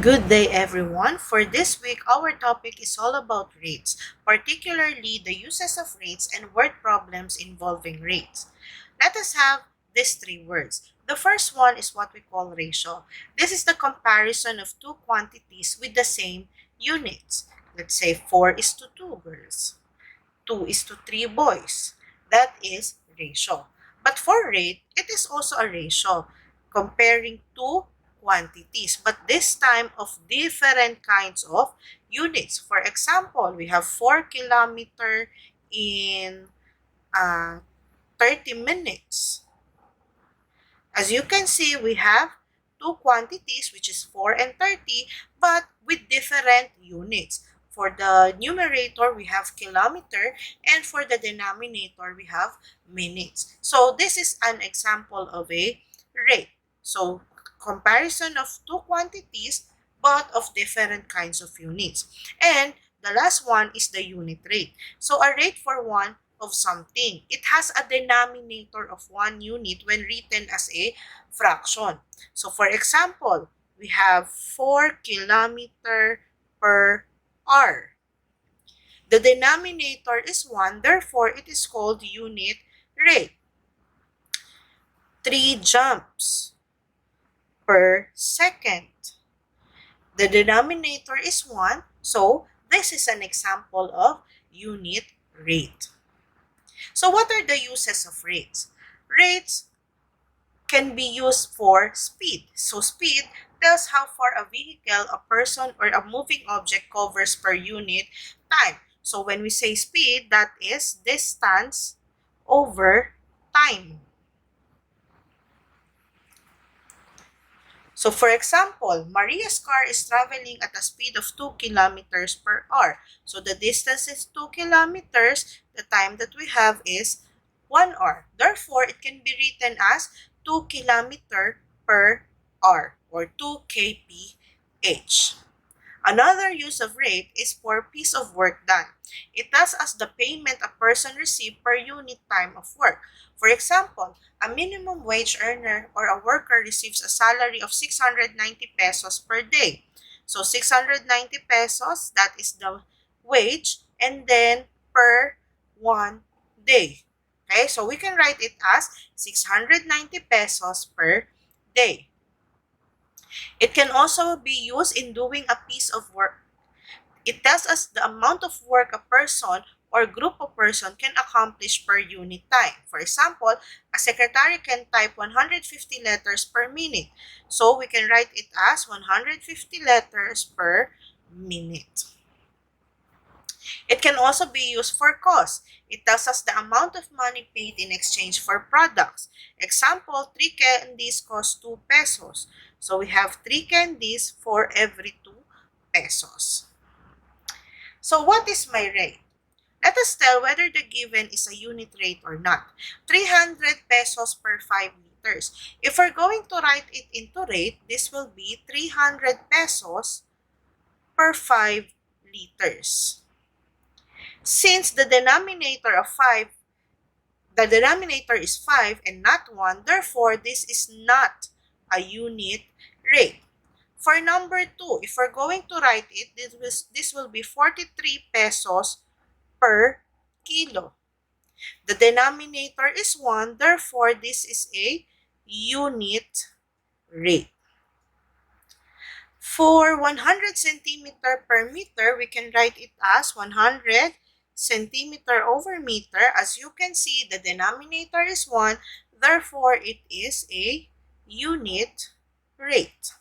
Good day, everyone. For this week, our topic is all about rates, particularly the uses of rates and word problems involving rates. Let us have these three words. The first one is what we call ratio. This is the comparison of two quantities with the same units. Let's say 4 is to 2 girls, 2 is to 3 boys. That is ratio. But for rate, it is also a ratio comparing two quantities, but this time of different kinds of units. For example, we have 4 kilometer in uh, 30 minutes. As you can see, we have two quantities, which is 4 and 30, but with different units. For the numerator, we have kilometer, and for the denominator, we have minutes. So this is an example of a rate. So comparison of two quantities, but of different kinds of units. And the last one is the unit rate. So a rate for one of something. It has a denominator of 1 unit when written as a fraction. So for example, we have 4 kilometer per hour. The denominator is 1, therefore it is called unit rate. 3 jumps per second. The denominator is 1, so this is an example of unit rate. So what are the uses of rates? Rates can be used for speed. So speed tells how far a vehicle, a person, or a moving object covers per unit time. So when we say speed, that is distance over time. So for example, Maria's car is traveling at a speed of 2 kilometers per hour. So the distance is 2 kilometers. The time that we have is 1 hour. Therefore, it can be written as 2 kilometer per hour or 2 kph. Another use of rate is for piece of work done. It tells us the payment a person received per unit time of work. For example, a minimum wage earner or a worker receives a salary of 690 pesos per day. So 690 pesos, that is the wage, and then per 1 day. Okay, so we can write it as 690 pesos per day. It can also be used in doing a piece of work. It tells us the amount of work a person or group of person can accomplish per unit time. For example, a secretary can type 150 letters per minute. So we can write it as 150 letters per minute. It can also be used for cost. It tells us the amount of money paid in exchange for products. Example, 3 candies cost 2 pesos. So we have 3 candies for every 2 pesos. So what is my rate? Let us tell whether the given is a unit rate or not. 300 pesos per 5 liters. If we're going to write it into rate, this will be 300 pesos per 5 liters. Since the denominator is 5 and not 1, therefore this is not a unit rate. For number 2, if we're going to write it, this will be 43 pesos per kilo. The denominator is 1, therefore this is a unit rate. For 100 centimeter per meter, we can write it as 100 centimeter over meter. As you can see, the denominator is 1, therefore it is a unit rate.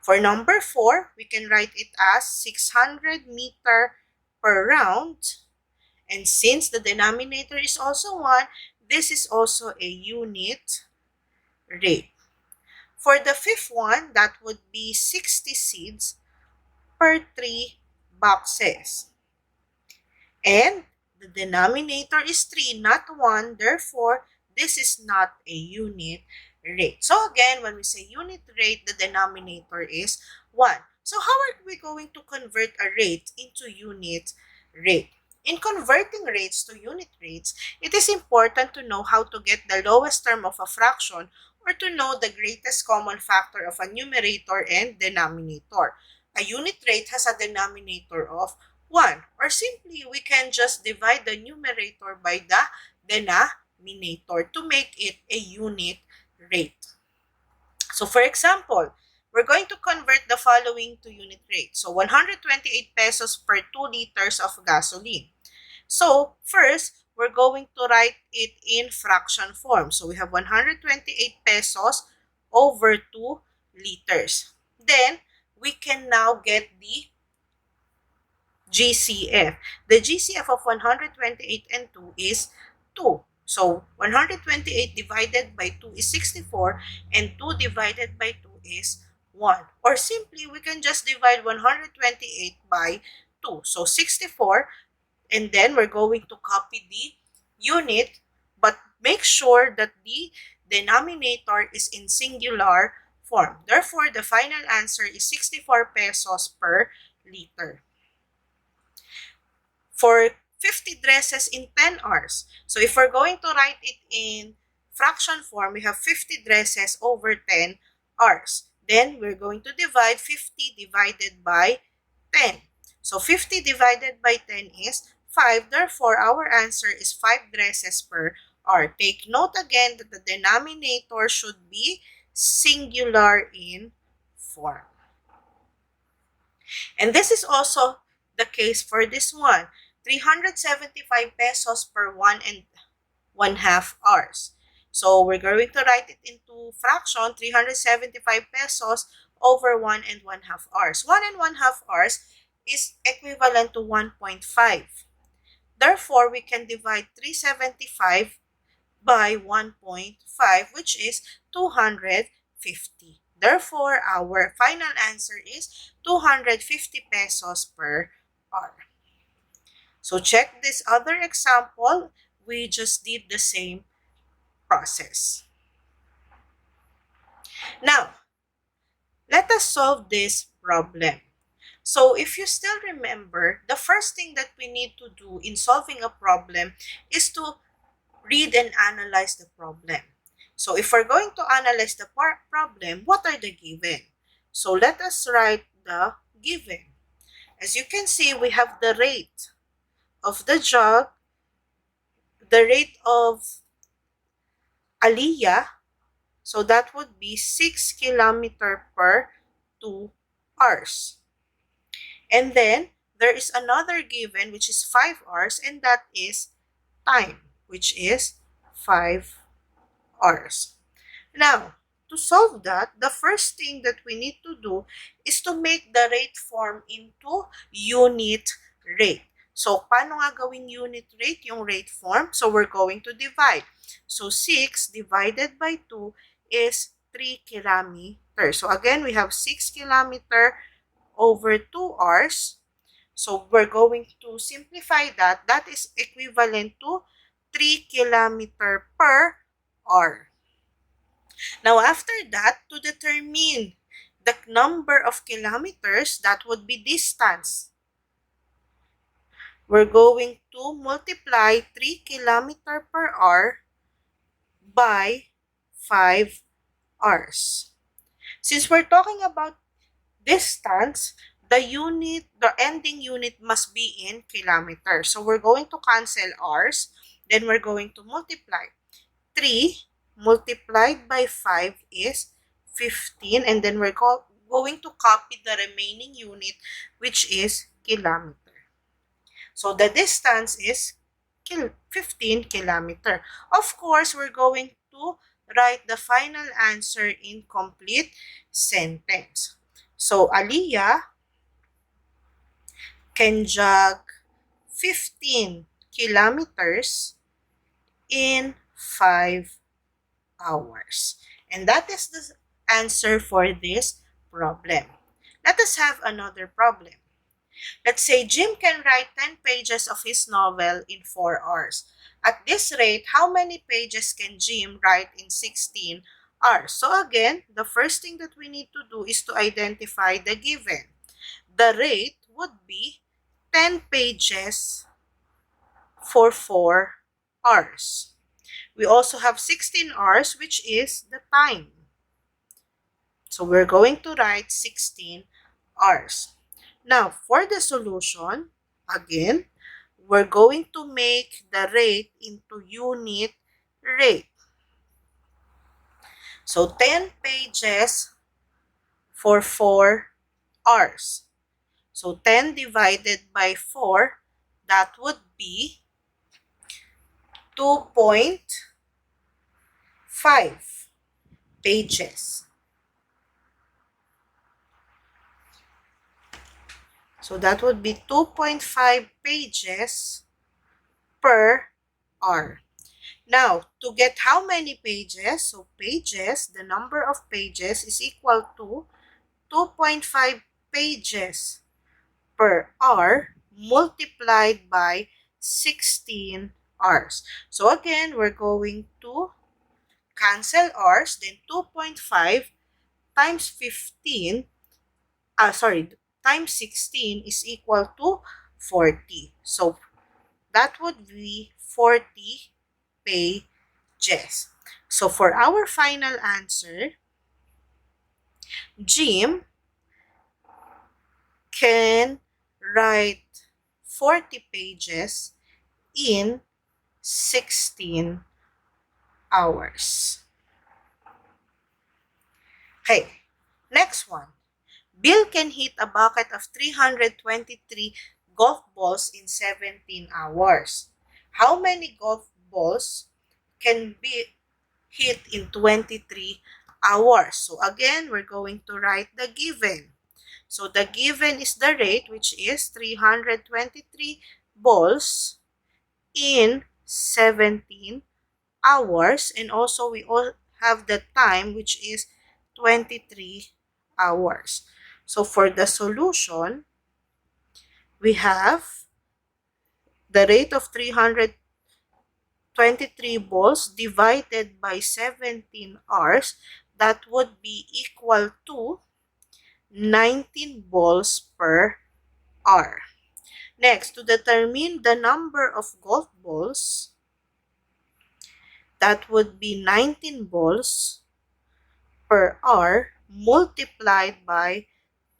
For number 4, we can write it as 600 meter per round. And since the denominator is also 1, this is also a unit rate. For the 5th one, that would be 60 seeds per 3 boxes. And the denominator is 3, not 1. Therefore, this is not a unit rate. So again, when we say unit rate, the denominator is 1. So how are we going to convert a rate into unit rate? In converting rates to unit rates, it is important to know how to get the lowest term of a fraction or to know the greatest common factor of a numerator and denominator. A unit rate has a denominator of 1, or simply we can just divide the numerator by the denominator to make it a unit rate. So for example, we're going to convert the following to unit rate. So 128 pesos per 2 liters of gasoline. So first, we're going to write it in fraction form. So we have 128 pesos over 2 liters. Then, we can now get the GCF. The GCF of 128 and 2 is 2. So 128 divided by 2 is 64 and 2 divided by 2 is 1. Or simply, we can just divide 128 by 2. So 64, and then we're going to copy the unit, but make sure that the denominator is in singular form. Therefore, the final answer is 64 pesos per liter. For 50 dresses in 10 hours. So if we're going to write it in fraction form, we have 50 dresses over 10 hours. Then we're going to divide 50 divided by 10. So 50 divided by 10 is 5. Therefore, our answer is 5 dresses per hour. Take note again that the denominator should be singular in form. And this is also the case for this one. 375 pesos per 1.5 hours. So we're going to write it into fraction, 375 pesos over 1.5 hours. 1.5 hours is equivalent to 1.5. Therefore, we can divide 375 by 1.5, which is 250. Therefore, our final answer is 250 pesos per hour. So check this other example. We just did the same process. Now, let us solve this problem. So if you still remember, the first thing that we need to do in solving a problem is to read and analyze the problem. So if we're going to analyze the problem, what are the given? So let us write the given. As you can see, we have the rate of the jug, the rate of Aliyah, so that would be 6 kilometer per 2 hours. And then, there is another given which is 5 hours, and that is time, which is 5 hours. Now, to solve that, the first thing that we need to do is to make the rate form into unit rate. So, paano nga gawing unit rate yung rate form? So, we're going to divide. So, 6 divided by 2 is 3 kilometers. So, again, we have 6 kilometers over 2 hours. So, we're going to simplify that. That is equivalent to 3 kilometers per hour. Now, after that, to determine the number of kilometers, that would be distance. We're going to multiply 3 kilometers per hour by 5 hours. Since we're talking about distance, the ending unit must be in kilometers. So we're going to cancel hours. Then we're going to multiply. 3 multiplied by 5 is 15. And then we're going to copy the remaining unit, which is kilometer. So the distance is 15 kilometer. Of course, we're going to write the final answer in complete sentence. So, Aliyah can jog 15 kilometers in 5 hours. And that is the answer for this problem. Let us have another problem. Let's say Jim can write 10 pages of his novel in 4 hours. At this rate, how many pages can Jim write in 16 hours? So again, the first thing that we need to do is to identify the given. The rate would be 10 pages for 4 hours. We also have 16 hours, which is the time. So we're going to write 16 hours. Now, for the solution, again, we're going to make the rate into unit rate. So 10 pages for 4 hours. So 10 divided by 4, that would be 2.5 pages. So that would be 2.5 pages per hour. Now, to get how many pages, so pages, the number of pages is equal to 2.5 pages per hour multiplied by 16 hours. So again, we're going to cancel hours, then 2.5 times 15, times 16 is equal to 40. So that would be 40 pages. So for our final answer, Jim can write 40 pages in 16 hours. Okay, next one. Bill can hit a bucket of 323 golf balls in 17 hours. How many golf balls can be hit in 23 hours? So again, we're going to write the given. So the given is the rate, which is 323 balls in 17 hours. And also we all have the time, which is 23 hours. So for the solution, we have the rate of 323 balls divided by 17 hours. That would be equal to 19 balls per hour. Next, to determine the number of golf balls, that would be 19 balls per hour multiplied by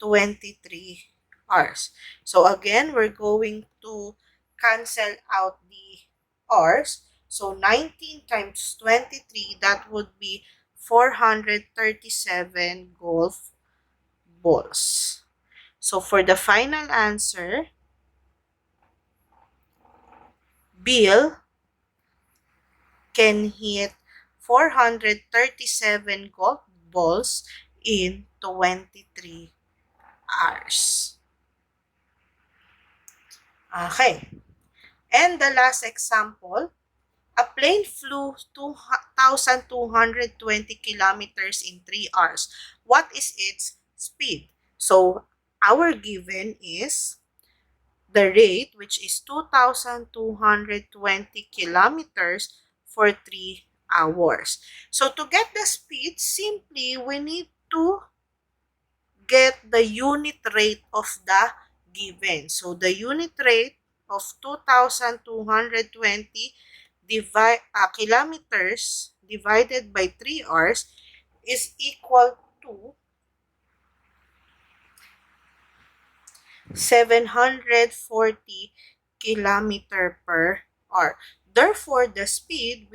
23 hours. So again, we're going to cancel out the hours. So 19 times 23, that would be 437 golf balls. So for the final answer, Bill can hit 437 golf balls in 23 hours. Okay. And the last example, a plane flew 2,220 kilometers in 3 hours. What is its speed? So our given is the rate, which is 2,220 kilometers for 3 hours. So to get the speed, simply we need to get the unit rate of the given. So the unit rate of 2,220 kilometers divided by 3 hours is equal to 740 kilometer per hour. Therefore, the speed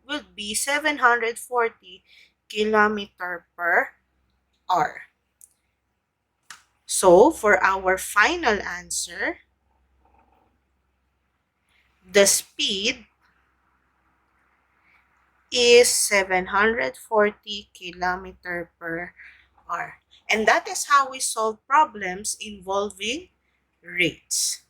will be 740 kilometer per hour. So, for our final answer, the speed is 740 kilometer per hour. And that is how we solve problems involving rates.